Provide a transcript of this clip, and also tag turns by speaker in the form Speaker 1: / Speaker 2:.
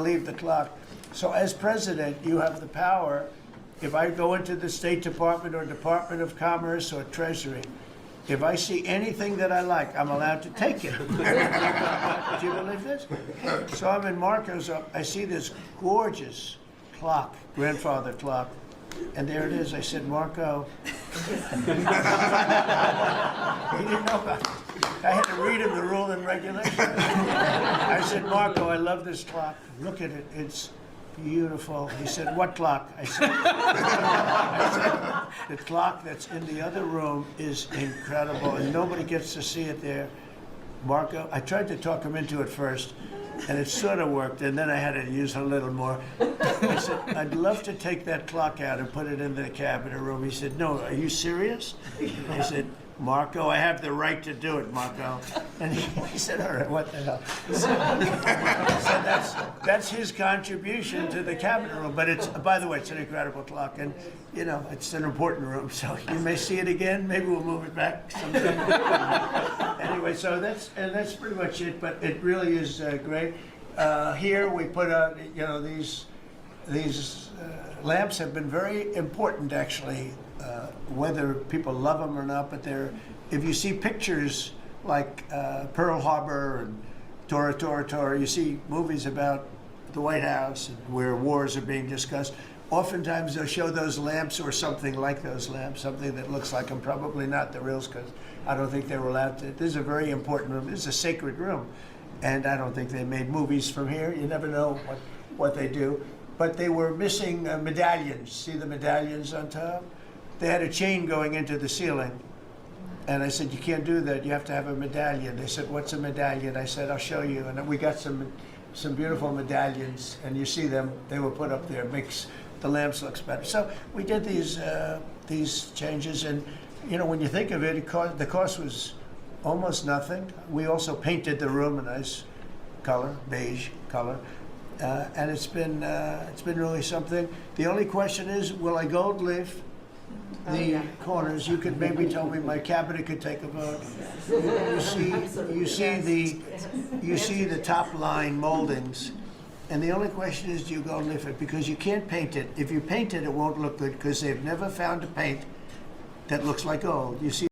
Speaker 1: leave the clock. So as president, you have the power, if I go into the State Department or Department of Commerce or Treasury, if I see anything that I like, I'm allowed to take it. Do you believe this? So I'm in Marco's, I see this gorgeous clock, grandfather clock, and there it is. I said, Marco, he didn't know about it. I had to read him the rule and regulation. I said, Marco, I love this clock. Look at it. It's beautiful. He said, what clock? I said, the clock that's in the other room is incredible, and nobody gets to see it there. Marco, I tried to talk him into it first, and it sort of worked, and then I had to use a little more. I said, I'd love to take that clock out and put it in the cabinet room. He said, no, are you serious? I said, Marco, I have the right to do it, Marco. And he said, all right, what the hell? So that's his contribution to the cabinet room. But it's, by the way, it's an incredible clock. And, you know, it's an important room. So you may see it again. Maybe we'll move it back someday. Anyway, so that's pretty much it. But it really is great. Here we put out, you know, these lamps have been very important, actually. Whether people love them or not, but if you see pictures like Pearl Harbor and Tora Tora Tora, you see movies about the White House and where wars are being discussed. Oftentimes they'll show those lamps or something like those lamps, something that looks like them, probably not the reals, because I don't think they were allowed to. This is a very important room. This is a sacred room, and I don't think they made movies from here. You never know what they do. But they were missing medallions. See the medallions on top? They had a chain going into the ceiling. And I said, you can't do that. You have to have a medallion. They said, what's a medallion? I said, I'll show you. And we got some beautiful medallions. And you see them. They were put up there. It makes the lamps look better. So we did these changes. And, you know, when you think of it, the cost was almost nothing. We also painted the room a nice color, beige color. And it's been really something. The only question is, will I gold leaf the corners? You could maybe tell me, my cabinet could take a vote. You see the top line moldings, and the only question is, do you gold leaf it? Because you can't paint it. If you paint it, it won't look good, because they've never found a paint that looks like gold. You see